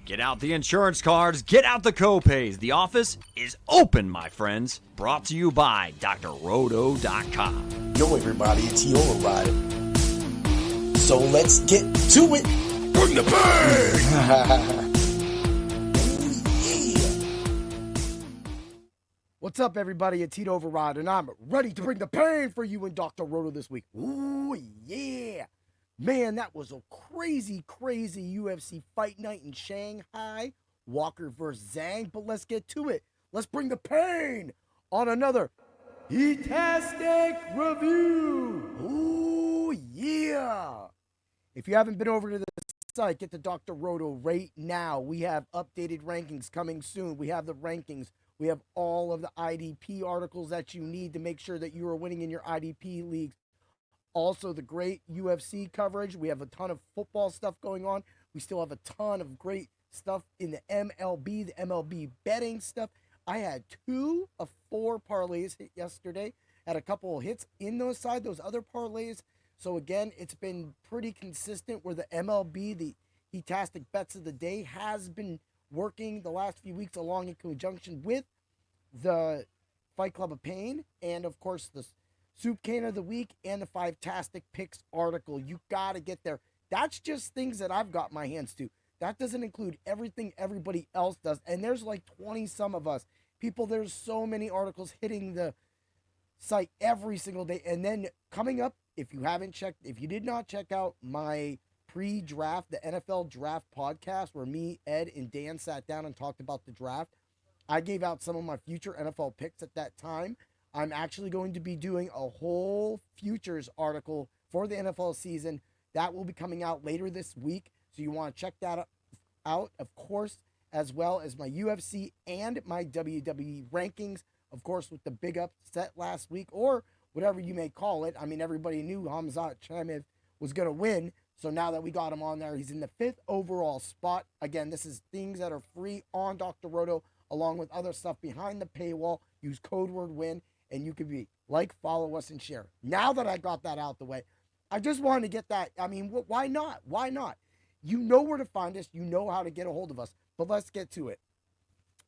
Get out the insurance cards, get out the copays. The office is open, my friends. Brought to you by drroto.com. Yo, everybody, it's Heat Override. So let's get to it. Bring the pain! What's up, everybody? It's Heat Override, and I'm ready to bring the pain for you and Dr. Roto this week. Ooh, yeah. Man, that was a crazy, crazy UFC fight night in Shanghai. Walker versus Zhang, but let's get to it. Let's bring the pain on another Heat-tastic review. Ooh, yeah. If you haven't been over to the site, get to Dr. Roto right now. We have updated rankings coming soon. We have the rankings. We have all of the IDP articles that you need to make sure that you are winning in your IDP leagues. Also, the great UFC coverage. We have a ton of football stuff going on. We still have a ton of great stuff in the MLB, the MLB betting stuff. I had 2 of 4 parlays hit yesterday. Had a couple of hits in those other parlays. So again, it's been pretty consistent where the MLB, the Heat-tastic bets of the day, has been working the last few weeks along in conjunction with the Fight Club of Pain and, of course, the Soup Can of the Week and the 5-tastic Picks article. You got to get there. That's just things that I've got my hands to. That doesn't include everything everybody else does. And there's like 20-some of us. People, there's so many articles hitting the site every single day. And then coming up, if you did not check out my pre-draft, the NFL Draft podcast, where me, Ed, and Dan sat down and talked about the draft, I gave out some of my future NFL picks at that time. I'm actually going to be doing a whole futures article for the NFL season. That will be coming out later this week. So you want to check that out, of course, as well as my UFC and my WWE rankings, of course, with the big upset last week, or whatever you may call it. I mean, everybody knew Khamzat Chimaev was going to win. So now that we got him on there, he's in the 5th overall spot. Again, this is things that are free on Dr. Roto, along with other stuff behind the paywall. Use code word WIN. And you could be like, follow us, and share. Now that I got that out the way, I just wanted to get that. I mean, why not? Why not? You know where to find us. You know how to get a hold of us. But let's get to it.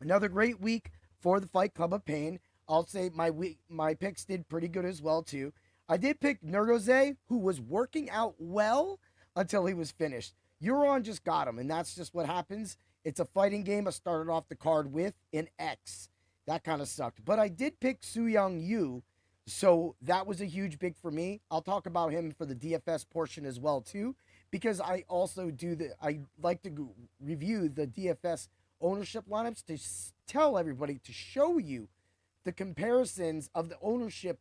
Another great week for the Fight Club of Pain. I'll say my picks did pretty good as well, too. I did pick Nergoze, who was working out well until he was finished. Euron just got him, and that's just what happens. It's a fighting game. I started off the card with an X. That kind of sucked. But I did pick Su Young Yu, so that was a huge big for me. I'll talk about him for the DFS portion as well, too, because I also I like to review the DFS ownership lineups to tell everybody, to show you the comparisons of the ownership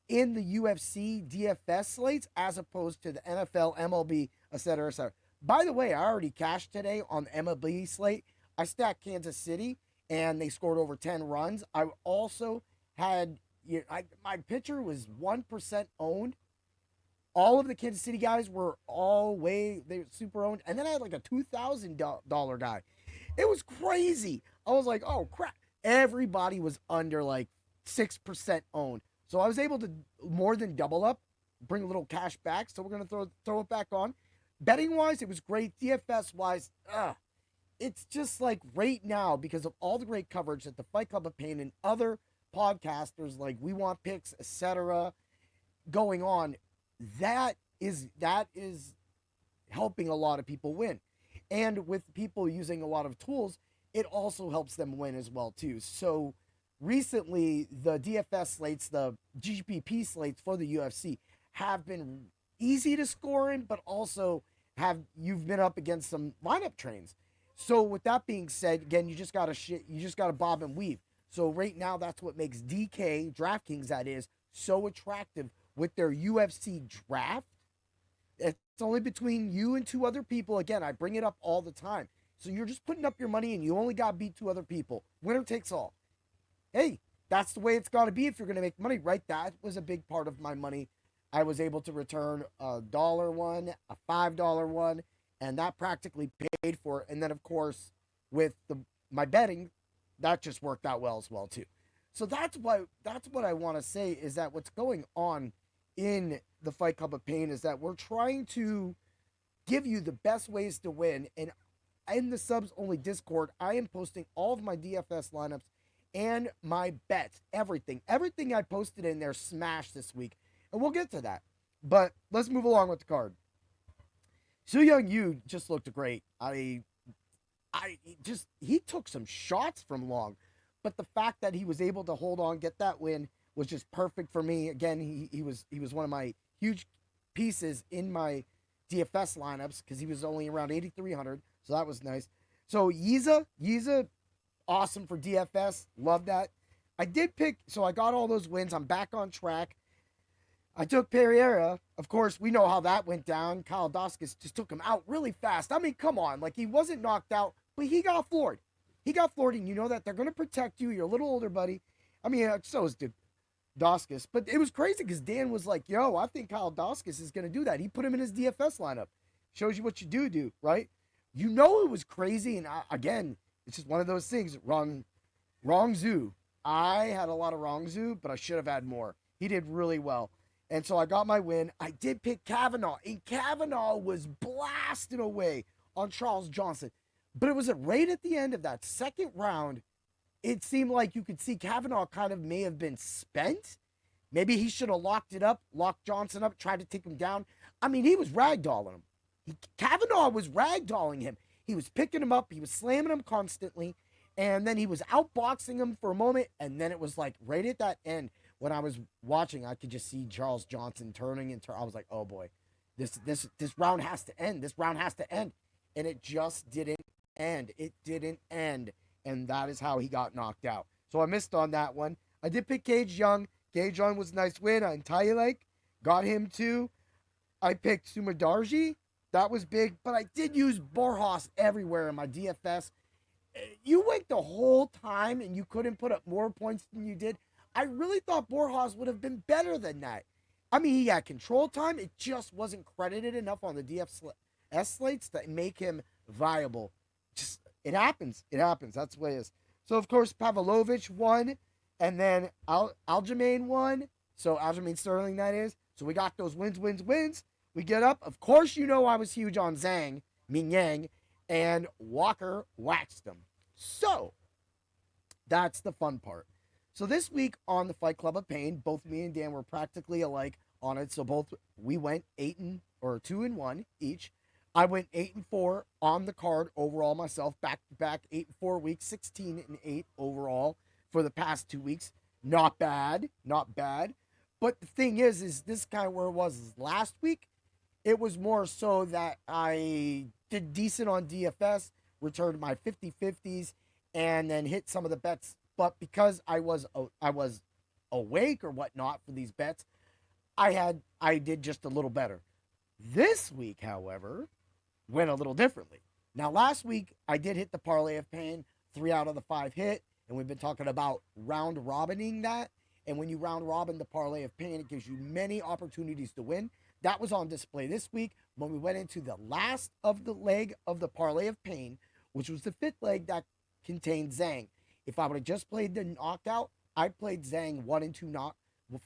in the UFC DFS slates as opposed to the NFL, MLB, etc., etc. By the way, I already cashed today on the MLB slate. I stacked Kansas City, and they scored over 10 runs. I also had, my pitcher was 1% owned. All of the Kansas City guys were they were super owned. And then I had like a $2,000 guy. It was crazy. I was like, oh, crap. Everybody was under like 6% owned. So I was able to more than double up, bring a little cash back. So we're going to throw it back on. Betting-wise, it was great. DFS-wise, it's just like right now, because of all the great coverage that the Fight Club of Pain and other podcasters like We Want Picks, etc., going on, that is helping a lot of people win. And with people using a lot of tools, it also helps them win as well, too. So recently, the DFS slates, the GPP slates for the UFC have been easy to score in, but also you've been up against some lineup trains. So with that being said, again, you just gotta bob and weave. So right now, that's what makes DK, DraftKings that is, so attractive with their UFC draft. It's only between you and 2 other people. Again, I bring it up all the time. So you're just putting up your money and you only got to beat 2 other people. Winner takes all. Hey, that's the way it's got to be if you're going to make money, right? That was a big part of my money. I was able to return $1 one, a $5 one, and that practically paid for it. And then, of course, with my betting, that just worked out well as well, too. So that's what I want to say is that what's going on in the Fight Club of Pain is that we're trying to give you the best ways to win. And in the subs only Discord, I am posting all of my DFS lineups and my bets, everything. Everything I posted in there smashed this week. And we'll get to that. But let's move along with the card. Su Young Yu just looked great. He took some shots from Long, but the fact that he was able to hold on, get that win, was just perfect for me. Again, he was one of my huge pieces in my DFS lineups because he was only around 8,300, so that was nice. So Yiza, awesome for DFS, love that. I did pick, so I got all those wins. I'm back on track. I took Pereira. Of course, we know how that went down. Kyle Doskis just took him out really fast. I mean, come on. Like, he wasn't knocked out, but he got floored. He got floored, and you know that they're going to protect you. You're a little older, buddy. I mean, so is Doskis. But it was crazy because Dan was like, yo, I think Kyle Doskis is going to do that. He put him in his DFS lineup. Shows you what you do, right? You know it was crazy, and again, it's just one of those things. Wrong zoo. I had a lot of wrong zoo, but I should have had more. He did really well. And so I got my win. I did pick Kavanaugh, and Kavanaugh was blasted away on Charles Johnson. But it was right at the end of that second round, it seemed like you could see Kavanaugh kind of may have been spent. Maybe he should have locked Johnson up, tried to take him down. I mean, he was ragdolling him. Kavanaugh was ragdolling him. He was picking him up. He was slamming him constantly. And then he was outboxing him for a moment. And then it was like right at that end, when I was watching, I could just see Charles Johnson turning and I was like, oh boy, this round has to end. This round has to end. And it just didn't end. It didn't end. And that is how he got knocked out. So I missed on that one. I did pick Gage Young. Gage Young was a nice win. I entirely like. Got him too. I picked Sumadarji. That was big. But I did use Borrahlo everywhere in my DFS. You went the whole time and you couldn't put up more points than you did. I really thought Borrahlo would have been better than that. I mean, he had control time. It just wasn't credited enough on the DFS slates to make him viable. Just, it happens. It happens. That's the way it is. So, of course, Pavlovich won. And then Aljamain won. So, Aljamain Sterling, that is. So, we got those wins. We get up. Of course, you know I was huge on Zhang, Ming Yang, and Walker waxed him. So, that's the fun part. So this week on the Fight Club of Pain, both me and Dan were practically alike on it. So we went 2-1 each. I went 8-4 on the card overall myself, back to back 8-4 weeks, 16-8 overall for the past 2 weeks. Not bad. But the thing is this kind of where it was last week. It was more so that I did decent on DFS, returned my 50-50s, and then hit some of the bets. But because I was awake or whatnot for these bets, I did just a little better. This week, however, went a little differently. Now, last week, I did hit the parlay of pain. 3 out of the 5 hit. And we've been talking about round robining that. And when you round robin the parlay of pain, it gives you many opportunities to win. That was on display this week when we went into the last of the leg of the parlay of pain, which was the 5th leg that contained Zhang. If I would have just played the knockout, I played Zhang 1 and 2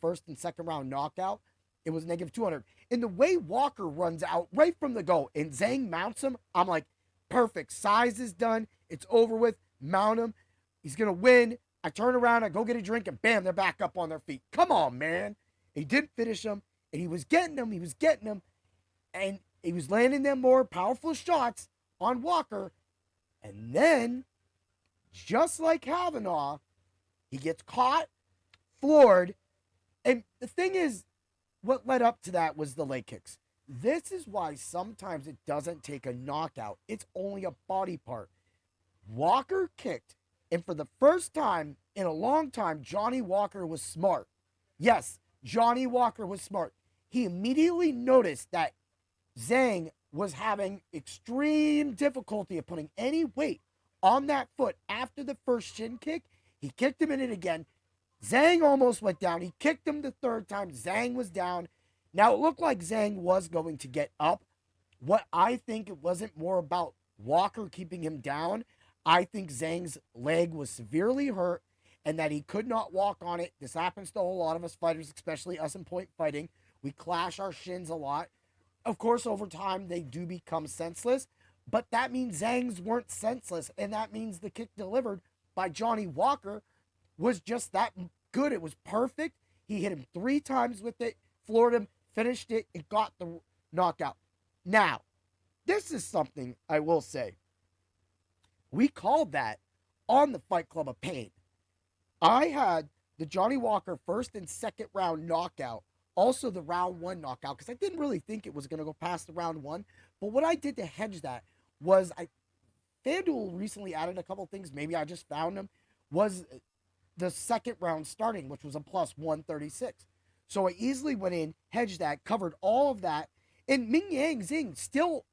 first and second round knockout. It was -200. And the way Walker runs out right from the go and Zhang mounts him, I'm like, perfect. Size is done. It's over with. Mount him. He's going to win. I turn around, I go get a drink, and bam, they're back up on their feet. Come on, man. He didn't finish him, and he was getting them. And he was landing them more powerful shots on Walker. And then, just like Kavanaugh, he gets caught, floored. And the thing is, what led up to that was the leg kicks. This is why sometimes it doesn't take a knockout. It's only a body part. Walker kicked, and for the first time in a long time, Johnny Walker was smart. Yes, Johnny Walker was smart. He immediately noticed that Zhang was having extreme difficulty of putting any weight on that foot after the first shin kick. He kicked him in it again. Zhang almost went down. He kicked him the third time. Zhang was down. Now, it looked like Zhang was going to get up. What I think, it wasn't more about Walker keeping him down. I think Zhang's leg was severely hurt and that he could not walk on it. This happens to a lot of us fighters, especially us in point fighting. We clash our shins a lot. Of course, over time, they do become senseless. But that means Zhang's weren't senseless, and that means the kick delivered by Johnny Walker was just that good. It was perfect. He hit him 3 times with it, floored him, finished it, and got the knockout. Now, this is something I will say. We called that on the Fight Club of Pain. I had the Johnny Walker first and second round knockout, also the round 1 knockout, because I didn't really think it was going to go past the round 1. But what I did to hedge that was FanDuel recently added a couple things. Maybe I just found them. Was the second round starting, which was a plus 136. So I easily went in, hedged that, covered all of that. And Ming Yang Zing still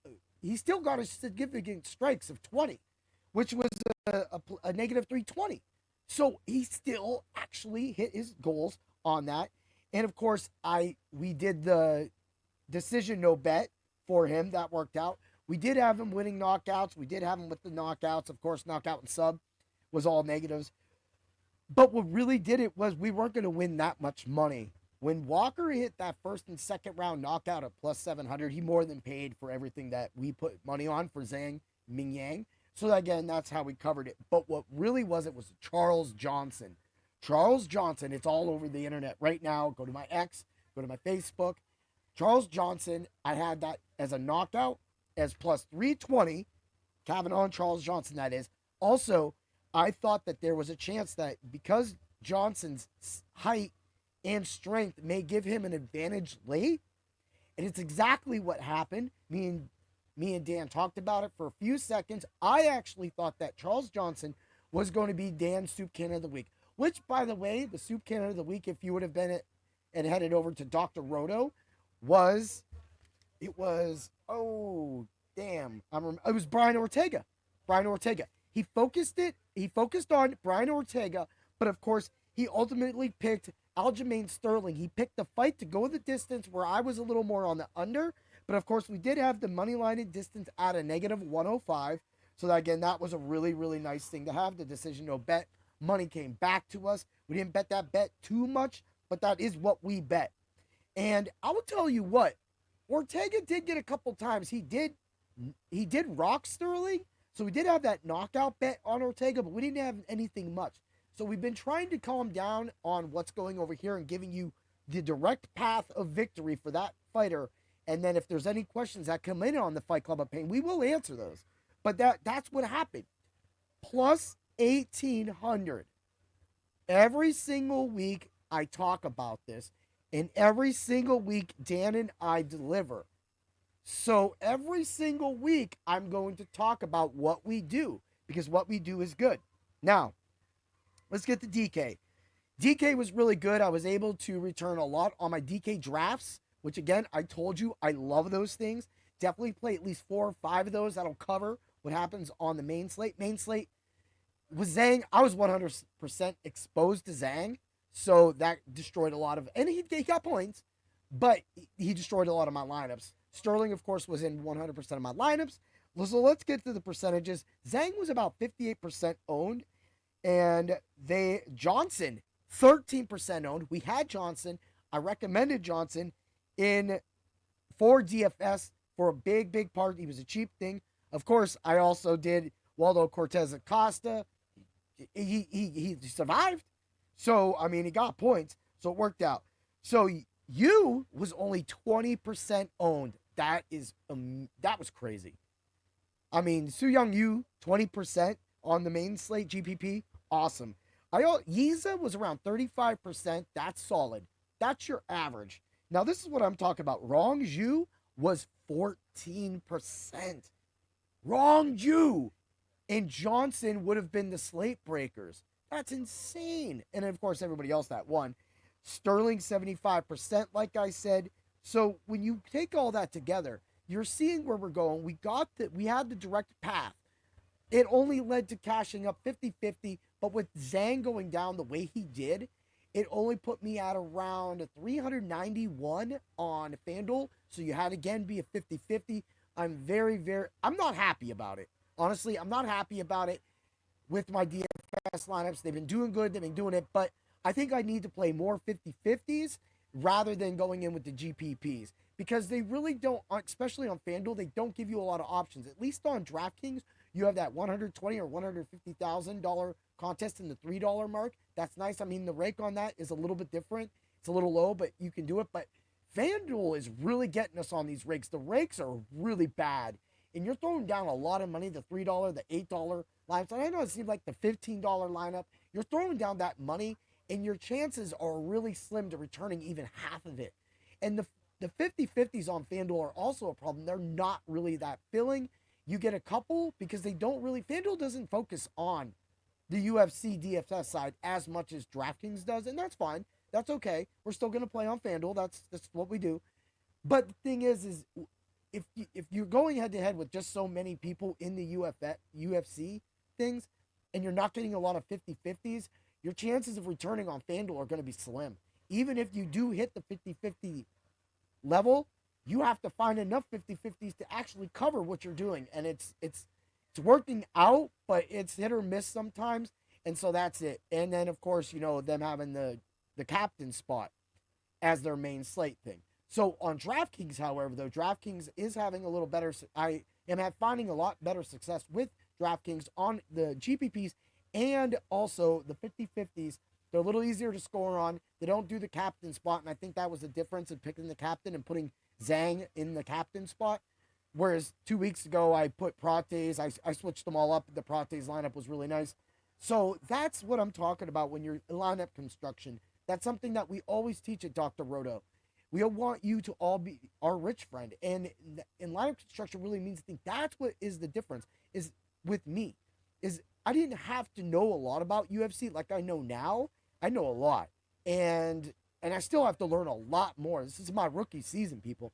got a significant strikes of 20, which was a negative 320. So he still actually hit his goals on that. And of course, we did the decision no bet for him. That worked out. We did have him winning knockouts. We did have him with the knockouts. Of course, knockout and sub was all negatives. But what really did it was we weren't going to win that much money. When Walker hit that first and second round knockout at plus 700, he more than paid for everything that we put money on for Zhang Ming Yang. So again, that's how we covered it. But what really was it was Charles Johnson. Charles Johnson, it's all over the internet right now. Go to my X, go to my Facebook. Charles Johnson, I had that as a knockout as plus 320. Kavanaugh and Charles Johnson, that is. Also, I thought that there was a chance that because Johnson's height and strength may give him an advantage late, and it's exactly what happened. Me and Dan talked about it for a few seconds. I actually thought that Charles Johnson was going to be Dan's Soup Can of the Week, which, by the way, the Soup Can of the Week, if you would have been and headed over to Dr. Roto, it was it was Brian Ortega. Brian Ortega. He focused on Brian Ortega, but of course, he ultimately picked Aljamain Sterling. He picked the fight to go the distance where I was a little more on the under, but of course, we did have the money line distance at a negative 105. So that, again, that was a really, really nice thing to have. The decision no bet. Money came back to us. We didn't bet that bet too much, but that is what we bet. And I will tell you what, Ortega did get a couple times. He did rock Sterling. So we did have that knockout bet on Ortega, but we didn't have anything much. So we've been trying to calm down on what's going over here and giving you the direct path of victory for that fighter. And then if there's any questions that come in on the Fight Club of Pain, we will answer those. But that's what happened. Plus 1,800. Every single week I talk about this, and every single week Dan and I deliver. So every single week I'm going to talk about what we do, because what we do is good. Now, let's get to DK. DK was really good. I was able to return a lot on my DK drafts, which again, I told you, I love those things. Definitely play at least 4 or 5 of those. That'll cover what happens on the main slate. Main slate was Zhang. I was 100% exposed to Zhang, so that destroyed a lot of, and he got points, but he destroyed a lot of my lineups. Sterling, of course, was in 100% of my lineups. So let's get to the percentages. Zhang was about 58% owned, and Johnson, 13% owned. We had Johnson. I recommended Johnson for DFS for a big, big part. He was a cheap thing. Of course, I also did Waldo Cortez Acosta. He survived. So, I mean, he got points. So it worked out. So you was only 20% owned. That was crazy. I mean, Su Young Yu, 20% on the main slate GPP. Awesome. Yiza was around 35%. That's solid. That's your average. Now, this is what I'm talking about. Rong Zhu was 14%. Wrong Jew. And Johnson would have been the slate breakers. That's insane. And of course, everybody else that won. Sterling, 75%, like I said. So when you take all that together, you're seeing where we're going. We had the direct path. It only led to cashing up 50-50, but with Zhang going down the way he did, it only put me at around 391 on FanDuel. So you had to again be a 50-50. I'm I'm not happy about it. Honestly, I'm not happy about it with my DFS lineups. They've been doing good. They've been doing it, but I think I need to play more 50-50s rather than going in with the GPPs, because they really don't, especially on FanDuel, they don't give you a lot of options. At least on DraftKings, you have that $120,000 or $150,000 contest in the $3 mark. That's nice. I mean, the rake on that is a little bit different. It's a little low, but you can do it. But FanDuel is really getting us on these rakes. The rakes are really bad, and you're throwing down a lot of money. The $3, the $8 lineups. And I know it seems like the $15 lineup. You're throwing down that money, and your chances are really slim to returning even half of it. And the 50-50s on FanDuel are also a problem. They're not really that filling. You get a couple because they don't really, FanDuel doesn't focus on the UFC DFS side as much as DraftKings does, and that's fine. That's okay. We're still going to play on FanDuel. That's what we do. But the thing is if you're going head-to-head with just so many people in the UFC things, and you're not getting a lot of 50-50s, your chances of returning on FanDuel are going to be slim. Even if you do hit the 50-50 level, you have to find enough 50-50s to actually cover what you're doing. And it's working out, but it's hit or miss sometimes. And so that's it. And then, of course, you know, them having the captain spot as their main slate thing. So on DraftKings, however, though, DraftKings is having a little better. I am finding a lot better success with DraftKings on the GPPs and also the 50-50s. They're a little easier to score on. They don't do the captain spot, and I think that was the difference in picking the captain and putting Zhang in the captain spot. Whereas 2 weeks ago, I put Prates. I switched them all up. The Prates lineup was really nice. So that's what I'm talking about when you're lineup construction. That's something that we always teach at Dr. Roto. We want you to all be our rich friend. And lineup construction really means, I think that's what is the difference is with me. Is I didn't have to know a lot about UFC like I know now. I know a lot. And I still have to learn a lot more. This is my rookie season, people.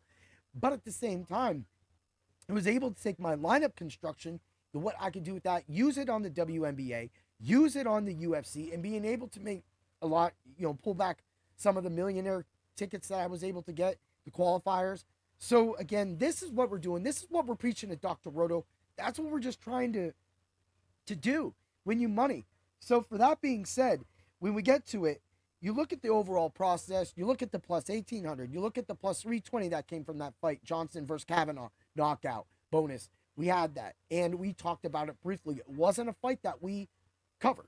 But at the same time, I was able to take my lineup construction, what I could do with that, use it on the WNBA, use it on the UFC, and being able to make a lot, you know, pull back some of the millionaire tickets that I was able to get, the qualifiers. So again, this is what we're doing. This is what we're preaching at Dr. Roto. That's what we're just trying to do, win you money. So for that being said, when we get to it, you look at the overall process, you look at the plus 1,800, you look at the plus 320 that came from that fight, Johnson versus Kavanaugh, knockout, bonus. We had that, and we talked about it briefly. It wasn't a fight that we covered,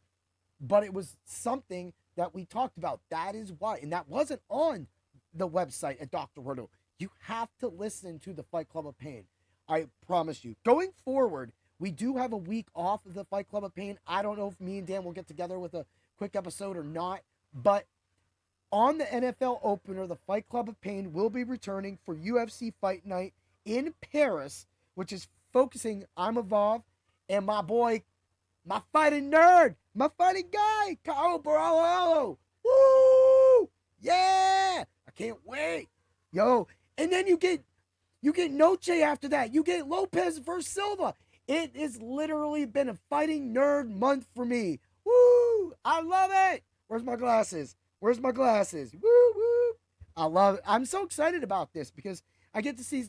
but it was something that we talked about. That is why, and that wasn't on the website at Dr. Roto. You have to listen to the Fight Club of Pain. I promise you. Going forward, we do have a week off of the Fight Club of Pain. I don't know if me and Dan will get together with a quick episode or not, but on the NFL opener, the Fight Club of Pain will be returning for UFC Fight Night in Paris, which is focusing Imavov and my boy, my fighting nerd, my fighting guy, Borrahlo. Woo! Yeah! I can't wait. Yo, and then you get Noche after that. You get Lopez versus Silva. It has literally been a fighting nerd month for me. Woo! I love it. Where's my glasses? Woo, woo. I love it. I'm so excited about this because I get to see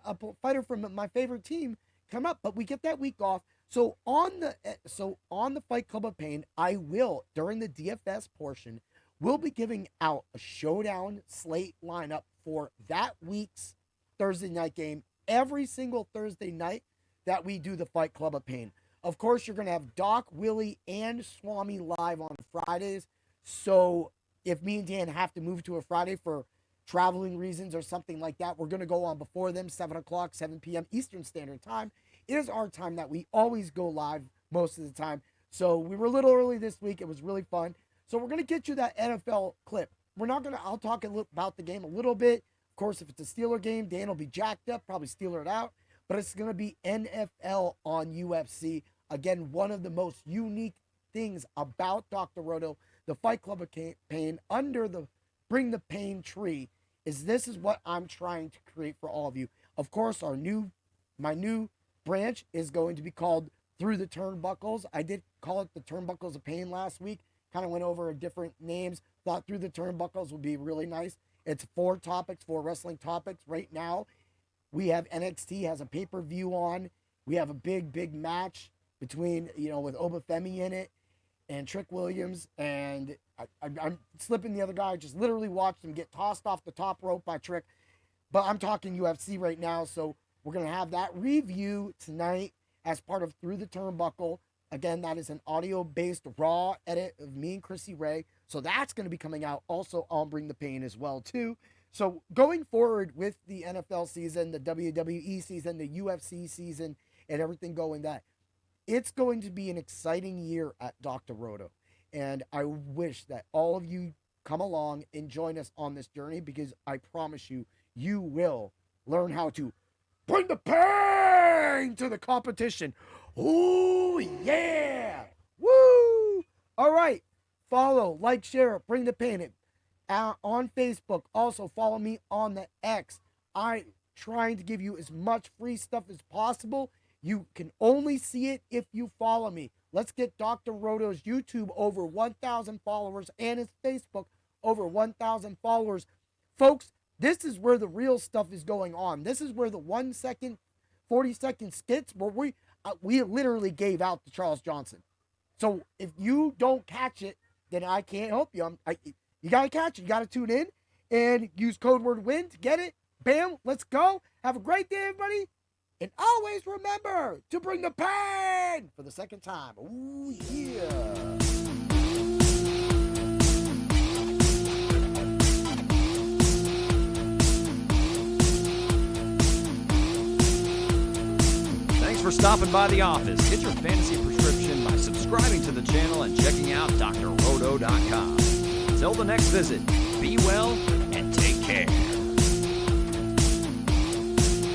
a fighter from my favorite team come up, but we get that week off. So on the Fight Club of Pain, I will, during the DFS portion, we'll be giving out a Showdown Slate lineup for that week's Thursday night game every single Thursday night that we do the Fight Club of Pain. Of course, you're going to have Doc, Willie, and Swami live on Fridays. So if me and Dan have to move to a Friday for traveling reasons or something like that, we're going to go on before them, 7 o'clock, 7 p.m. Eastern Standard Time. It is our time that we always go live most of the time. So we were a little early this week. It was really fun. So we're going to get you that NFL clip. I'll talk about the game a little bit. Of course, if it's a Steeler game, Dan will be jacked up, probably Steeler it out. But it's going to be NFL on UFC. Again, one of the most unique things about Dr. Roto, the Fight Club of Pain, under the Bring the Pain tree, is this is what I'm trying to create for all of you. Of course, my new branch is going to be called Through the Turnbuckles. I did call it the Turnbuckles of Pain last week. Kind of went over different names. Thought Through the Turnbuckles would be really nice. It's 4 wrestling topics right now. We have NXT has a pay-per-view on. We have a big match between, with Obafemi in it and Trick Williams. And I'm slipping the other guy. I just literally watched him get tossed off the top rope by Trick. But I'm talking UFC right now, so we're going to have that review tonight as part of Through the Turnbuckle. Again, that is an audio-based raw edit of me and Chrissy Ray. So that's going to be coming out also on Bring the Pain as well, too. So going forward with the NFL season, the WWE season, the UFC season, and everything going that, it's going to be an exciting year at Dr. Roto. And I wish that all of you come along and join us on this journey, because I promise you, you will learn how to bring the pain to the competition. Ooh, yeah. Woo. All right. Follow, like, share, bring the pain on Facebook. Also, follow me on the X. I'm trying to give you as much free stuff as possible. You can only see it if you follow me. Let's get Dr. Roto's YouTube over 1,000 followers and his Facebook over 1,000 followers. Folks, this is where the real stuff is going on. This is where the 1 second, 40-second skits where we literally gave out to Charles Johnson. So if you don't catch it, then I can't help you. You got to catch it. You got to tune in and use code word WIN to get it. Bam, let's go. Have a great day, everybody. And always remember to bring the pain for the second time. Ooh, yeah. Thanks for stopping by the office. Get your fantasy prescription by subscribing to the channel and checking out drroto.com. Until the next visit, be well and take care.